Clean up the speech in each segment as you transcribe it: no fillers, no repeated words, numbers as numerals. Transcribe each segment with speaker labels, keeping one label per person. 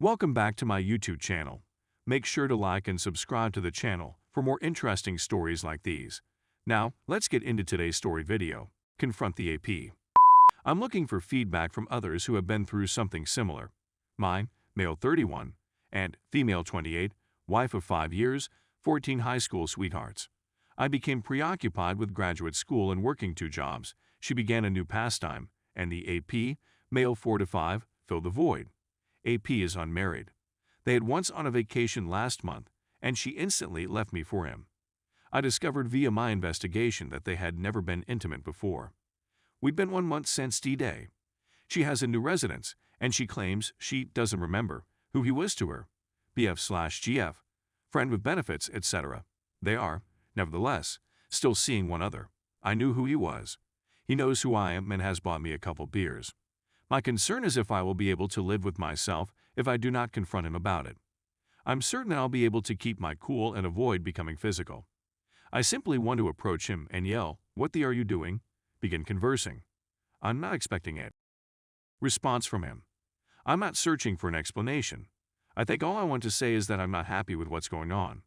Speaker 1: Welcome back to my YouTube channel. Make sure to like and subscribe to the channel for more interesting stories like these. Now, let's get into today's story video. Confront the AP. I'm looking for feedback from others who have been through something similar. Mine, male 31, and female 28, wife of 5 years, 14 high school sweethearts. I became preoccupied with graduate school and working 2 jobs. She began a new pastime, and the AP, male 4 to 5, filled the void. AP is unmarried. They had once on a vacation last month, and she instantly left me for him. I discovered via my investigation that they had never been intimate before. We'd been 1 month since D-Day. She has a new residence, and she claims she doesn't remember who he was to her. BF/GF, friend with benefits, etc. They are, nevertheless, still seeing one other. I knew who he was. He knows who I am and has bought me a couple beers. My concern is if I will be able to live with myself if I do not confront him about it. I'm certain that I'll be able to keep my cool and avoid becoming physical. I simply want to approach him and yell, "What the are you doing?" Begin conversing. I'm not expecting it. Response from him. I'm not searching for an explanation. I think all I want to say is that I'm not happy with what's going on.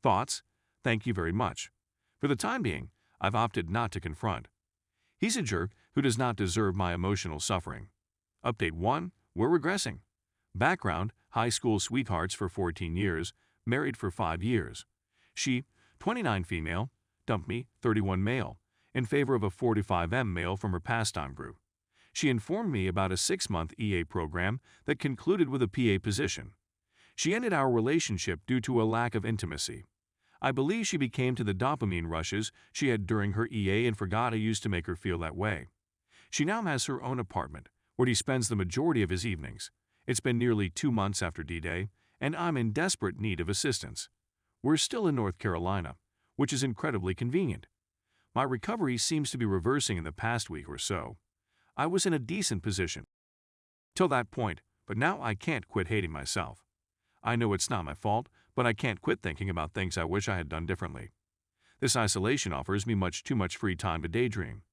Speaker 1: Thoughts? Thank you very much. For the time being, I've opted not to confront. He's a jerk who does not deserve my emotional suffering. Update 1. We're regressing. Background: high school sweethearts for 14 years, married for 5 years. She, 29 female, dumped me, 31 male, in favor of a 45M male from her pastime group. She informed me about a 6-month EA program that concluded with a PA position. She ended our relationship due to a lack of intimacy. I believe she became to the dopamine rushes she had during her EA and forgot I used to make her feel that way. She now has her own apartment, where he spends the majority of his evenings. It's been nearly 2 months after D-Day, and I'm in desperate need of assistance. We're still in North Carolina, which is incredibly convenient. My recovery seems to be reversing in the past week or so. I was in a decent position till that point, but now I can't quit hating myself. I know it's not my fault, but I can't quit thinking about things I wish I had done differently. This isolation offers me much too much free time to daydream.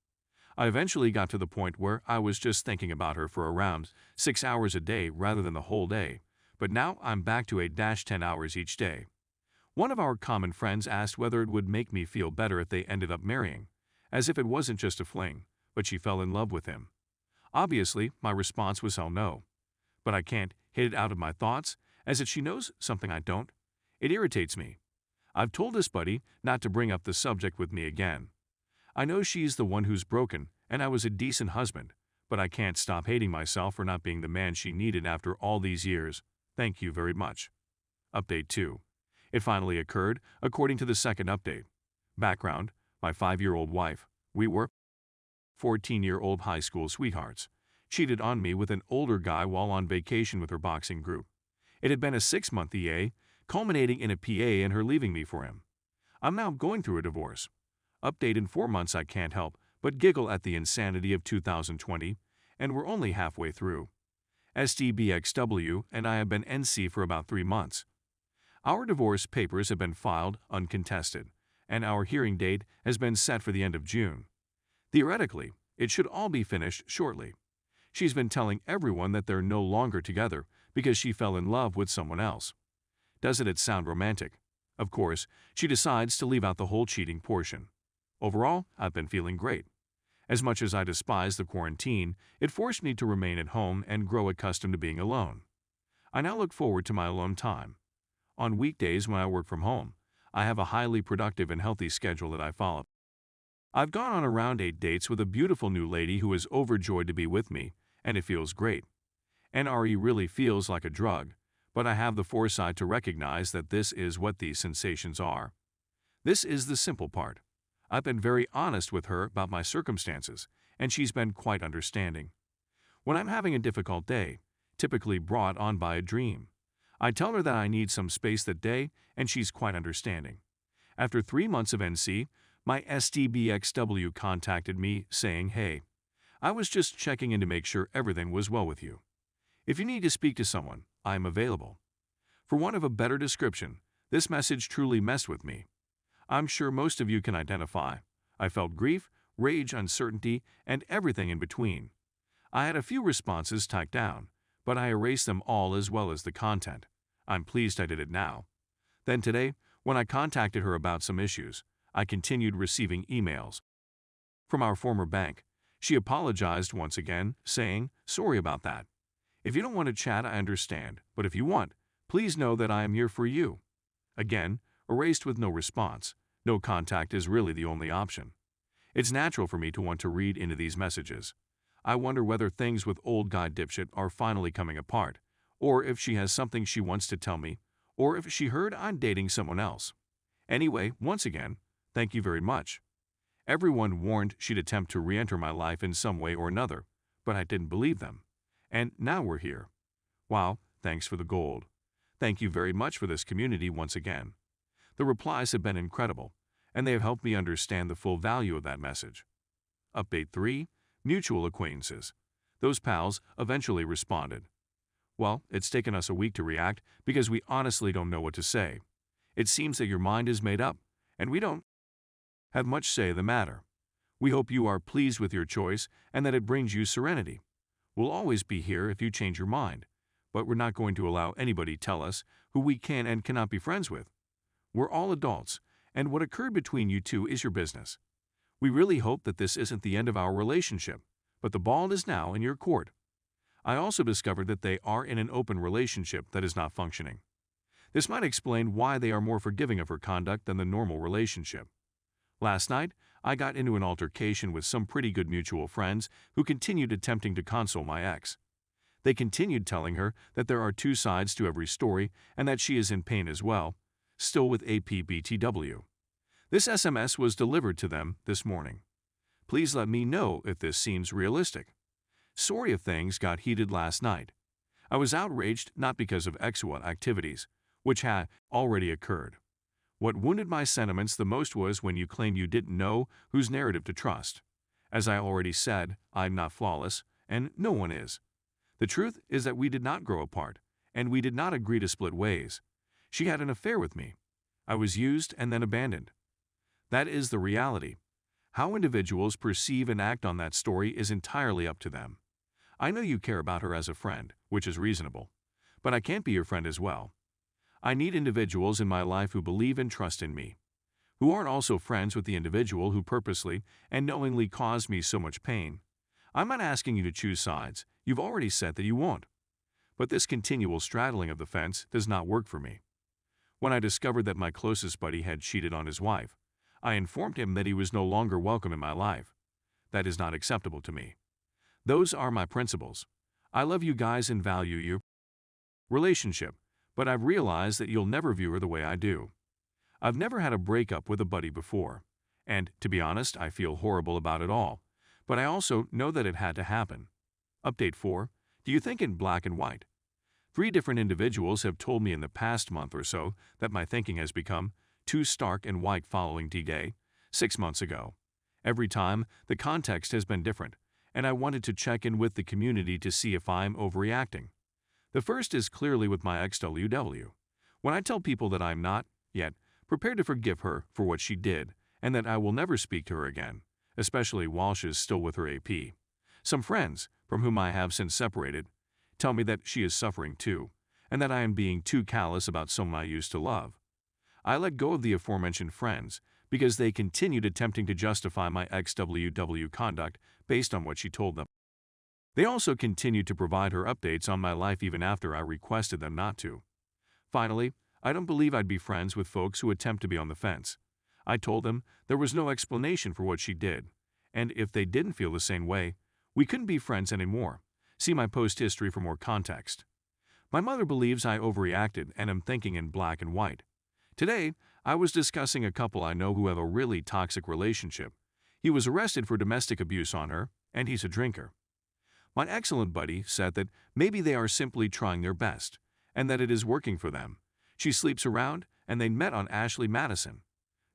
Speaker 1: I eventually got to the point where I was just thinking about her for around 6 hours a day rather than the whole day, but now I'm back to 8-10 hours each day. One of our common friends asked whether it would make me feel better if they ended up marrying, as if it wasn't just a fling, but she fell in love with him. Obviously, my response was hell no. But I can't hit it out of my thoughts, as if she knows something I don't. It irritates me. I've told this buddy not to bring up the subject with me again. I know she's the one who's broken, and I was a decent husband, but I can't stop hating myself for not being the man she needed after all these years. Thank you very much. Update 2. It finally occurred, according to the second update. Background: my 5-year-old wife. We were 14-year-old high school sweethearts. Cheated on me with an older guy while on vacation with her boxing group. It had been a 6-month EA, culminating in a PA and her leaving me for him. I'm now going through a divorce. Update: in 4 months I can't help but giggle at the insanity of 2020, and we're only halfway through. SDBXW and I have been NC for about 3 months. Our divorce papers have been filed uncontested, and our hearing date has been set for the end of June. Theoretically, it should all be finished shortly. She's been telling everyone that they're no longer together because she fell in love with someone else. Doesn't it sound romantic? Of course, she decides to leave out the whole cheating portion. Overall, I've been feeling great. As much as I despise the quarantine, it forced me to remain at home and grow accustomed to being alone. I now look forward to my alone time. On weekdays when I work from home, I have a highly productive and healthy schedule that I follow. I've gone on around 8 dates with a beautiful new lady who is overjoyed to be with me, and it feels great. NRE really feels like a drug, but I have the foresight to recognize that this is what these sensations are. This is the simple part. I've been very honest with her about my circumstances, and she's been quite understanding. When I'm having a difficult day, typically brought on by a dream, I tell her that I need some space that day, and she's quite understanding. After 3 months of NC, my SDBXW contacted me saying, "Hey, I was just checking in to make sure everything was well with you. If you need to speak to someone, I am available." For want of a better description, this message truly messed with me. I'm sure most of you can identify. I felt grief, rage, uncertainty, and everything in between. I had a few responses typed down, but I erased them all as well as the content. I'm pleased I did it now. Then today, when I contacted her about some issues, I continued receiving emails from our former bank. She apologized once again, saying, "Sorry about that. If you don't want to chat, I understand, but if you want, please know that I am here for you." Again, erased with no response. No contact is really the only option. It's natural for me to want to read into these messages. I wonder whether things with old guy dipshit are finally coming apart, or if she has something she wants to tell me, or if she heard I'm dating someone else. Anyway, once again, thank you very much. Everyone warned she'd attempt to re-enter my life in some way or another, but I didn't believe them. And now we're here. Wow, thanks for the gold. Thank you very much for this community once again. The replies have been incredible, and they have helped me understand the full value of that message. Update 3. Mutual acquaintances. Those pals eventually responded. Well, it's taken us a week to react because we honestly don't know what to say. It seems that your mind is made up, and we don't have much say in the matter. We hope you are pleased with your choice and that it brings you serenity. We'll always be here if you change your mind, but we're not going to allow anybody tell us who we can and cannot be friends with. We're all adults, and what occurred between you two is your business. We really hope that this isn't the end of our relationship, but the ball is now in your court. I also discovered that they are in an open relationship that is not functioning. This might explain why they are more forgiving of her conduct than the normal relationship. Last night, I got into an altercation with some pretty good mutual friends who continued attempting to console my ex. They continued telling her that there are two sides to every story and that she is in pain as well, still with APBTW. This SMS was delivered to them this morning. Please let me know if this seems realistic. Sorry if things got heated last night. I was outraged not because of exwa activities, which had already occurred. What wounded my sentiments the most was when you claimed you didn't know whose narrative to trust. As I already said, I'm not flawless, and no one is. The truth is that we did not grow apart, and we did not agree to split ways. She had an affair with me. I was used and then abandoned. That is the reality. How individuals perceive and act on that story is entirely up to them. I know you care about her as a friend, which is reasonable, but I can't be your friend as well. I need individuals in my life who believe and trust in me, who aren't also friends with the individual who purposely and knowingly caused me so much pain. I'm not asking you to choose sides. You've already said that you won't. But this continual straddling of the fence does not work for me. When I discovered that my closest buddy had cheated on his wife, I informed him that he was no longer welcome in my life. That is not acceptable to me. Those are my principles. I love you guys and value your relationship, but I've realized that you'll never view her the way I do. I've never had a breakup with a buddy before, and, to be honest, I feel horrible about it all, but I also know that it had to happen. Update 4. Do you think in black and white? 3 different individuals have told me in the past month or so that my thinking has become too stark and white following D-Day, 6 months ago. Every time, the context has been different, and I wanted to check in with the community to see if I'm overreacting. The first is clearly with my ex-WW. When I tell people that I'm not, yet, prepared to forgive her for what she did, and that I will never speak to her again, especially while she's still with her AP. Some friends, from whom I have since separated, tell me that she is suffering too, and that I am being too callous about someone I used to love. I let go of the aforementioned friends because they continued attempting to justify my ex-WW conduct based on what she told them. They also continued to provide her updates on my life even after I requested them not to. Finally, I don't believe I'd be friends with folks who attempt to be on the fence. I told them there was no explanation for what she did, and if they didn't feel the same way, we couldn't be friends anymore. See my post history for more context. My mother believes I overreacted and am thinking in black and white. Today, I was discussing a couple I know who have a really toxic relationship. He was arrested for domestic abuse on her, and he's a drinker. My excellent buddy said that maybe they are simply trying their best, and that it is working for them. She sleeps around, and they met on Ashley Madison.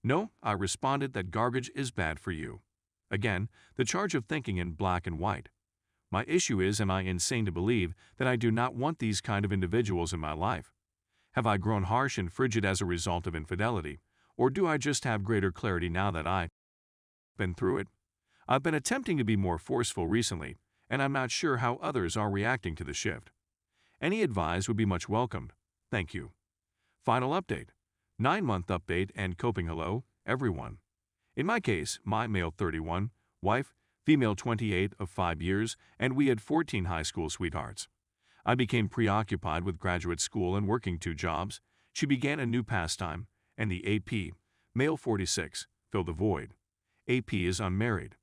Speaker 1: No, I responded that garbage is bad for you. Again, the charge of thinking in black and white. My issue is, am I insane to believe that I do not want these kind of individuals in my life? Have I grown harsh and frigid as a result of infidelity, or do I just have greater clarity now that I've been through it? I've been attempting to be more forceful recently, and I'm not sure how others are reacting to the shift. Any advice would be much welcomed. Thank you. Final update. 9-month update and coping. Hello, everyone. In my case, my male 31, wife, female 28 of 5 years, and we had 14 high school sweethearts. I became preoccupied with graduate school and working 2 jobs. She began a new pastime, and the AP, male 46, filled the void. AP is unmarried.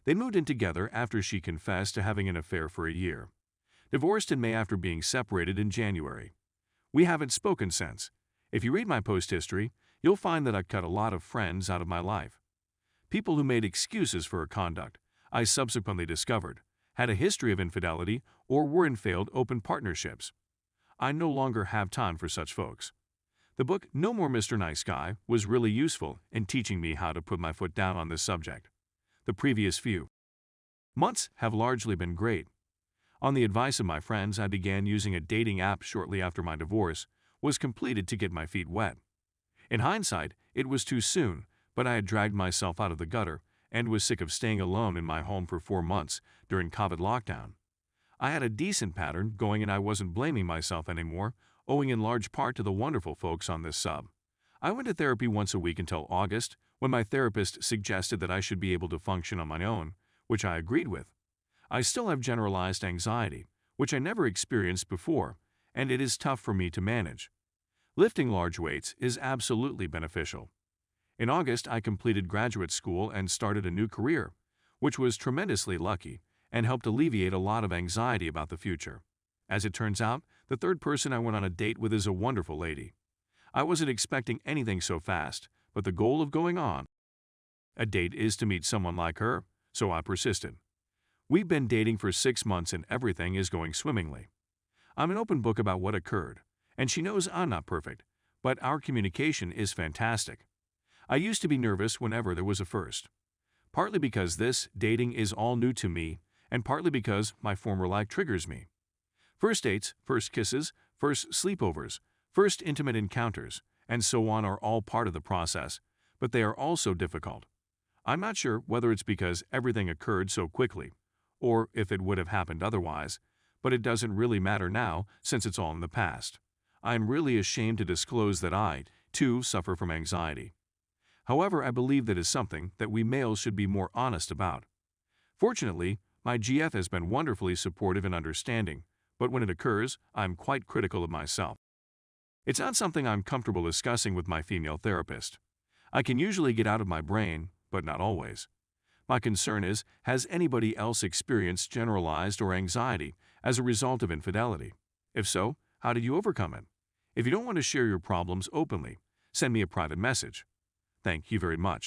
Speaker 1: They moved in together after she confessed to having an affair for a year. Divorced in May after being separated in January. We haven't spoken since. If you read my post history, you'll find that I cut a lot of friends out of my life. People who made excuses for her conduct, I subsequently discovered, had a history of infidelity or were in failed open partnerships. I no longer have time for such folks. The book No More Mr. Nice Guy was really useful in teaching me how to put my foot down on this subject. The previous few months have largely been great. On the advice of my friends, I began using a dating app shortly after my divorce was completed to get my feet wet. In hindsight, it was too soon, but I had dragged myself out of the gutter and was sick of staying alone in my home for 4 months during COVID lockdown. I had a decent pattern going and I wasn't blaming myself anymore, owing in large part to the wonderful folks on this sub. I went to therapy once a week until August, when my therapist suggested that I should be able to function on my own, which I agreed with. I still have generalized anxiety, which I never experienced before, and it is tough for me to manage. Lifting large weights is absolutely beneficial. In August, I completed graduate school and started a new career, which was tremendously lucky and helped alleviate a lot of anxiety about the future. As it turns out, the third person I went on a date with is a wonderful lady. I wasn't expecting anything so fast, but the goal of going on a date is to meet someone like her, so I persisted. We've been dating for 6 months and everything is going swimmingly. I'm an open book about what occurred, and she knows I'm not perfect, but our communication is fantastic. I used to be nervous whenever there was a first. Partly because this dating is all new to me, and partly because my former life triggers me. First dates, first kisses, first sleepovers, first intimate encounters, and so on are all part of the process, but they are also difficult. I'm not sure whether it's because everything occurred so quickly, or if it would have happened otherwise, but it doesn't really matter now since it's all in the past. I'm really ashamed to disclose that I, too, suffer from anxiety. However, I believe that is something that we males should be more honest about. Fortunately, my GF has been wonderfully supportive and understanding, but when it occurs, I'm quite critical of myself. It's not something I'm comfortable discussing with my female therapist. I can usually get out of my brain, but not always. My concern is, has anybody else experienced generalized or anxiety as a result of infidelity? If so, how did you overcome it? If you don't want to share your problems openly, send me a private message. Thank you very much.